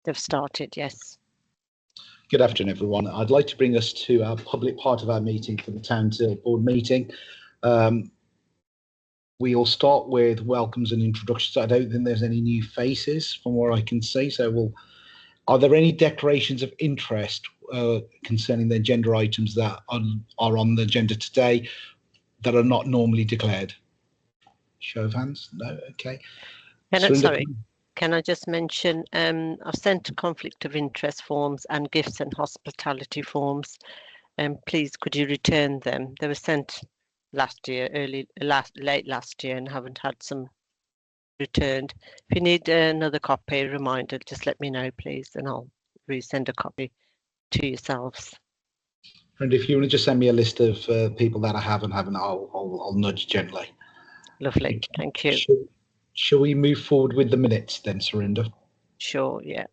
They've started, yes. Good afternoon, everyone. I'd like to bring us to our public part of our meeting for the Council Board meeting. We'll start with welcomes and introductions. I don't think there's any new faces from what I can see. So are there any declarations of interest concerning the agenda items that are on the agenda today that are not normally declared? Show of hands? No? Okay. Sorry, can I just mention, I've sent conflict of interest forms and gifts and hospitality forms. Please, could you return them? They were sent last year, late last year, and haven't had some returned. If you need another copy, reminder, just let me know, please, and I'll resend a copy to yourselves. And if you want to just send me a list of people that I have and haven't, I'll nudge gently. Lovely, thank you. Shall we move forward with the minutes then, Surinder? Sure, yeah.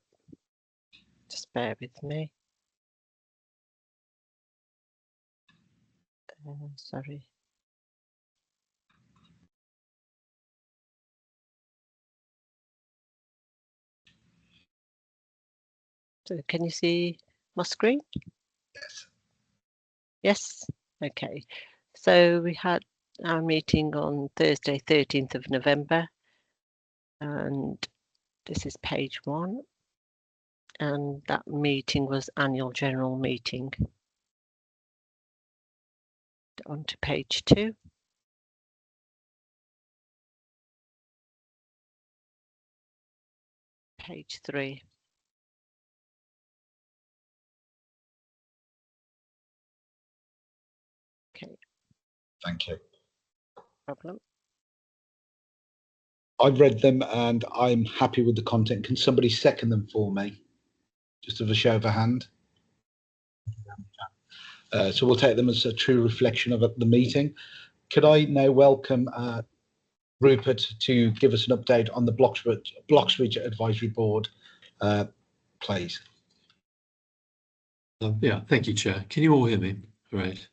Just bear with me. Sorry. So can you see my screen? Yes. Yes. Okay. So we had our meeting on Thursday, 13th of November, and this is page 1. And that meeting was annual general meeting. On to page 2. Page 3. Okay. Thank you. Problem. I've read them and I'm happy with the content. Can somebody second them for me? Just as a show of a hand. So we'll take them as a true reflection of the meeting. Could I now welcome Rupert to give us an update on the Bloxwich Advisory Board, please? Yeah, thank you, Chair. Can you all hear me? All right.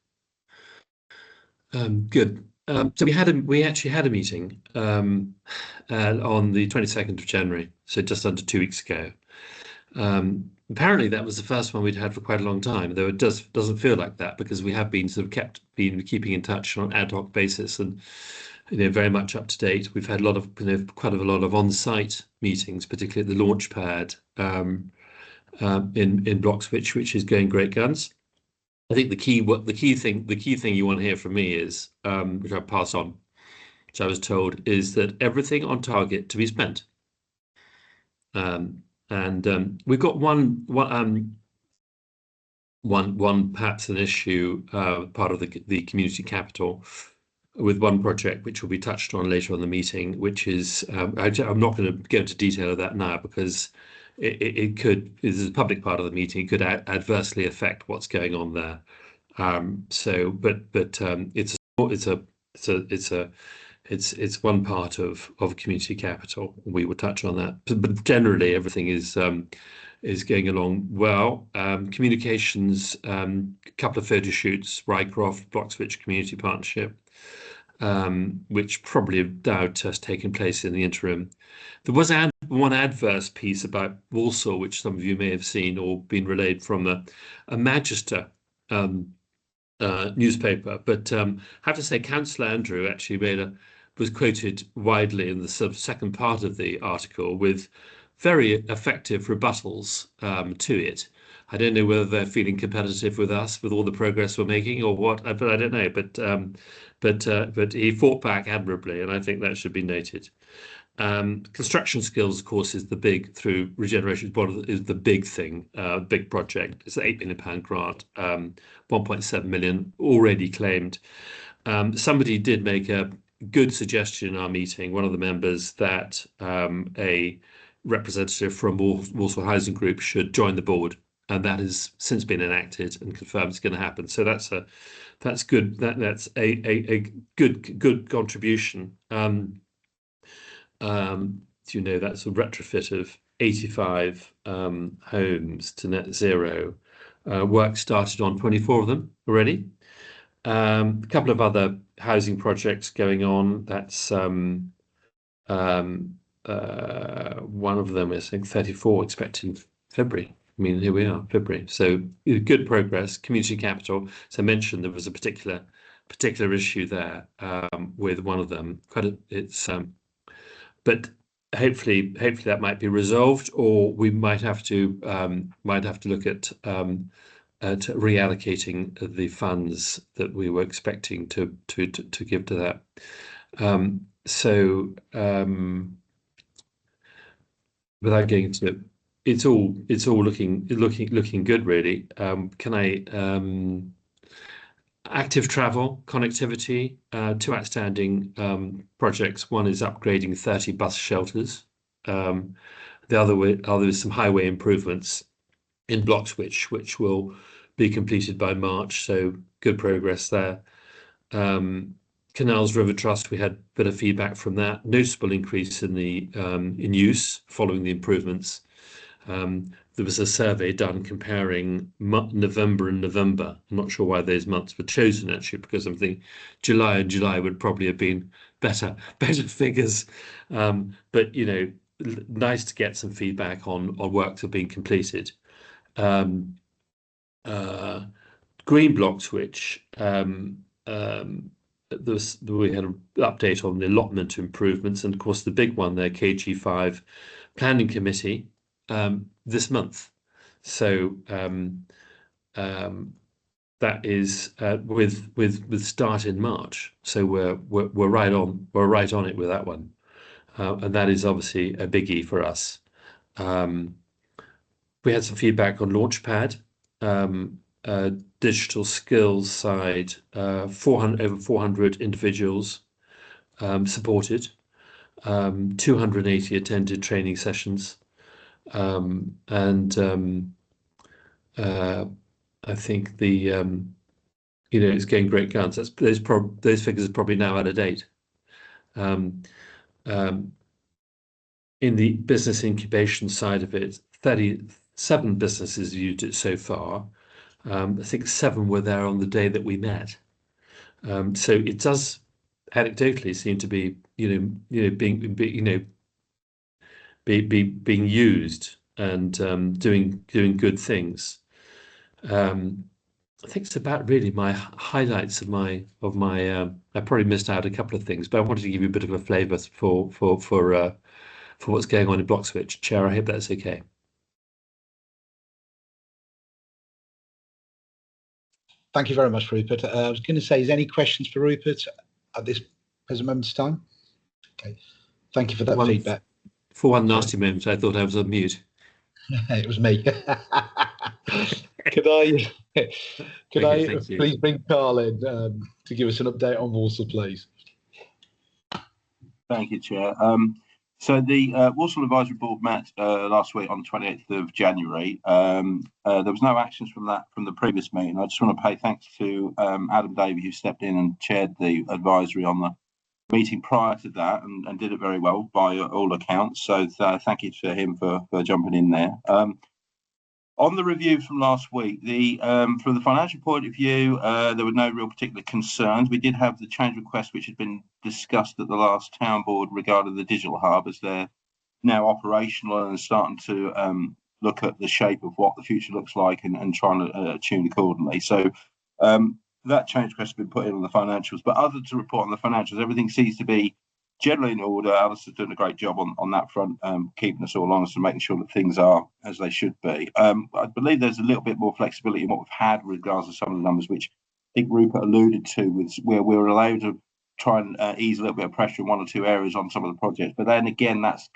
Good. So we actually had a meeting on the 22nd of January, so just under 2 weeks ago. Apparently that was the first one we'd had for quite a long time, though it doesn't feel like that, because we have been keeping in touch on an ad hoc basis and very much up to date. We've had a lot of quite a lot of on-site meetings, particularly at the launch pad in Bloxwich, which is going great guns. I think the key thing you want to hear from me is, which I'll pass on, which I was told, is that everything on target to be spent. And we've got one perhaps an issue, part of the community capital, with one project which will be touched on later on the meeting, which is I'm not going to go into detail of that now because it could, this is a public part of the meeting, it could adversely affect what's going on there. It's one part of community capital. We will touch on that, but generally everything is going along well. Communications, a couple of photo shoots, Rycroft, Bloxwich Community Partnership, which probably have now just taken place in the interim. There was one adverse piece about Walsall, which some of you may have seen or been relayed from a Manchester newspaper, but I have to say Councillor Andrew actually was quoted widely in the sort of second part of the article with very effective rebuttals to it. I don't know whether they're feeling competitive with us with all the progress we're making or what, but I don't know. But he fought back admirably, and I think that should be noted. Construction skills, of course, is the big, through Regeneration is the big thing, big project. It's an £8 million grant, 1.7 million already claimed. Somebody did make a good suggestion in our meeting, one of the members, that a representative from Walsall Housing Group should join the board, and that has since been enacted and confirmed it's going to happen. So that's good. That's a good contribution. That's a retrofit of 85 homes to net zero. Work started on 24 of them already. A couple of other housing projects going on. That's one of them is, I think, 34 expecting February. I mean, here we are, February. So good progress. Community capital. So I mentioned there was a particular issue there with one of them. But hopefully that might be resolved, or we might have to look at reallocating the funds that we were expecting to give to that. Without going into it, it's all looking good, really. Active travel, connectivity, two outstanding projects. One is upgrading 30 bus shelters. The other is some highway improvements in Bloxwich, which will be completed by March. So good progress there. Canals River Trust, we had a bit of feedback from that. Noticeable increase in the in use following the improvements. There was a survey done comparing November and November. I'm not sure why those months were chosen, actually, because I'm thinking July would probably have been better figures. But nice to get some feedback on work that are being completed. Green Bloxwich, we had an update on the allotment improvements, and of course the big one there, KG5 Planning Committee, this month. So that is with start in March. So we're right on it with that one, and that is obviously a biggie for us. We had some feedback on Launchpad, digital skills side, over 400 individuals supported, 280 attended training sessions. I think it's getting great guns. Those figures are probably now out of date. In the business incubation side of it, 37 businesses used it so far. I think 7 were there on the day that we met. So it does anecdotally seem to be being used and doing good things. I think it's about really my highlights of my. I probably missed out a couple of things, but I wanted to give you a bit of a flavour for what's going on in Bloxwich. Chair, I hope that's okay. Thank you very much, Rupert. I was going to say, is there any questions for Rupert at this present moment of time? Okay, thank you for that feedback. For one nasty moment, I thought I was on mute. It was me. Could I please bring Carl in to give us an update on Walsall, please? Thank you, Chair. So the Walsall Advisory Board met last week on the 28th of January. There was no actions from the previous meeting. I just want to pay thanks to Adam Davey, who stepped in and chaired the advisory on the meeting prior to that and did it very well by all accounts. So thank you to him for jumping in there. On the review from last week, from the financial point of view, there were no real particular concerns. We did have the change request, which had been discussed at the last town board regarding the digital hub, as they're now operational and starting to look at the shape of what the future looks like and trying to tune accordingly. So that change request has been put in on the financials. But other to report on the financials, everything seems to be generally in order. Alistair's doing a great job on that front, keeping us all honest and making sure that things are as they should be. I believe there's a little bit more flexibility in what we've had with regards to some of the numbers, which I think Rupert alluded to, where we were allowed to try and ease a little bit of pressure in one or two areas on some of the projects. But then again, that's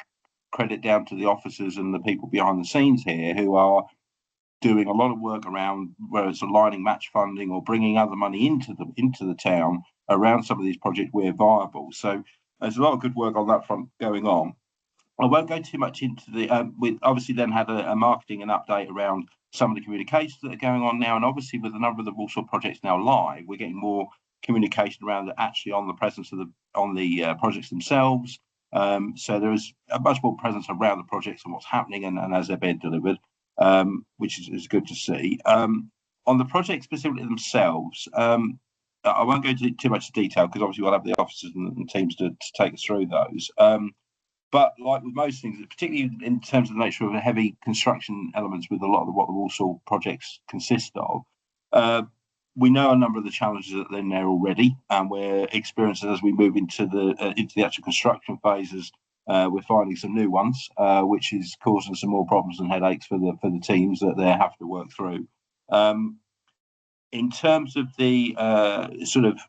credit down to the officers and the people behind the scenes here who are doing a lot of work around whether it's aligning match funding or bringing other money into the town around some of these projects where viable. So there's a lot of good work on that front going on. I won't go too much into the. We obviously then had a marketing and update around some of the communications that are going on now, and obviously with a number of the Walsall projects now live, we're getting more communication around actually on the presence of the projects themselves. So there is a much more presence around the projects and what's happening and as they're being delivered, which is good to see. On the projects specifically themselves, I won't go into too much detail because obviously we'll have the officers and teams to take us through those. But like with most things, particularly in terms of the nature of the heavy construction elements with a lot of what the Walsall projects consist of, we know a number of the challenges that are in there already, and we're experiencing as we move into the actual construction phases. We're finding some new ones, which is causing some more problems and headaches for the teams that they have to work through. In terms of the sort of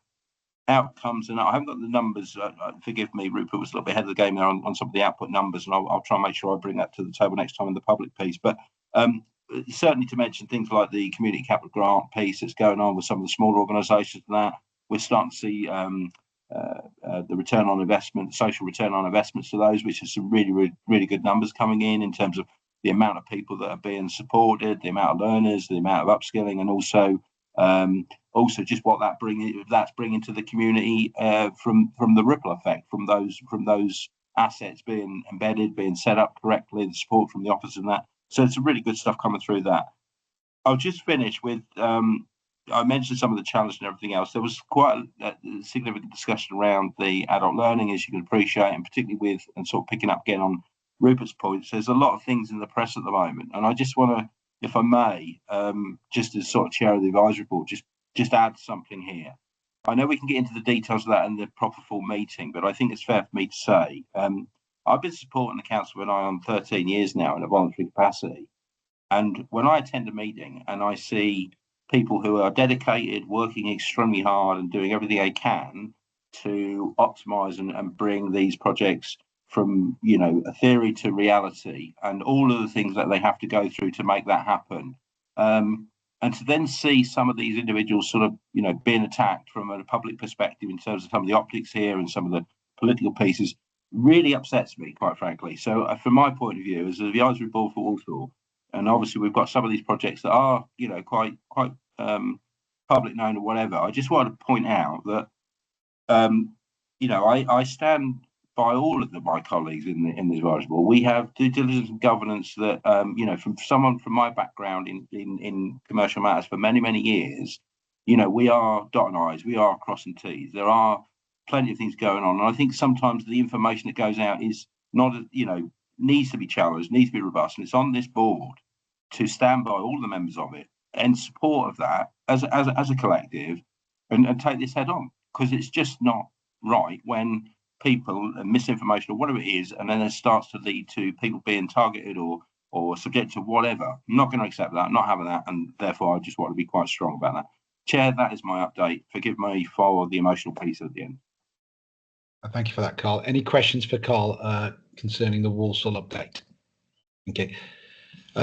outcomes, and I haven't got the numbers. Forgive me, Rupert was a little bit ahead of the game there on some of the output numbers, and I'll try and make sure I bring that to the table next time in the public piece. But certainly to mention things like the community capital grant piece that's going on with some of the smaller organisations, and that we're starting to see the return on investment, social return on investments to those, which is some really good numbers coming in terms of the amount of people that are being supported, the amount of learners, the amount of upskilling, and also just what that's bringing to the community from the ripple effect from those assets being embedded, being set up correctly, the support from the office and that. So it's some really good stuff coming through that. I'll just finish with I mentioned some of the challenges and everything else. There was quite a significant discussion around the adult learning, as you can appreciate, and particularly with, and sort of picking up again on Rupert's points, there's a lot of things in the press at the moment, and I just want to, if I may, just as sort of chair of the advisory board, just add something here. I know we can get into the details of that in the proper full meeting, but I think it's fair for me to say I've been supporting the council when I'm 13 years now in a voluntary capacity, and when I attend a meeting and I see people who are dedicated, working extremely hard and doing everything they can to optimise and bring these projects from, a theory to reality, and all of the things that they have to go through to make that happen. And to then see some of these individuals sort of, being attacked from a public perspective in terms of some of the optics here and some of the political pieces really upsets me, quite frankly. So from my point of view, as the advisory board for Walsall, and obviously we've got some of these projects that are, quite public known or whatever, I just want to point out that, I stand by all of my colleagues in the advisory board. We have due diligence and governance that, from someone from my background in commercial matters for many, many years, we are dotting I's, we are crossing T's. There are plenty of things going on. And I think sometimes the information that goes out is not, needs to be challenged, needs to be robust. And it's on this board to stand by all the members of it in support of that as a collective and take this head on, because it's just not right when people misinformation or whatever it is, and then it starts to lead to people being targeted or subject to whatever. I'm not going to accept that, not having that, and therefore I just want to be quite strong about that. Chair, that is my update. Forgive me for the emotional piece at the end. Thank you for that, Carl. Any questions for Carl concerning the Walsall update? Okay.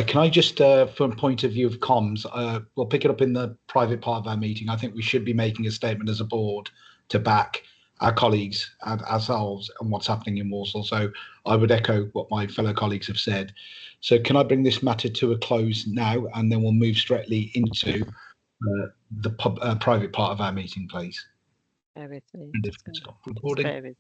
Can I just, from a point of view of comms, we'll pick it up in the private part of our meeting. I think we should be making a statement as a board to back our colleagues and ourselves and what's happening in Walsall. So I would echo what my fellow colleagues have said. So can I bring this matter to a close now, and then we'll move straightly into the private part of our meeting, please? Bear with me. And if we stop recording.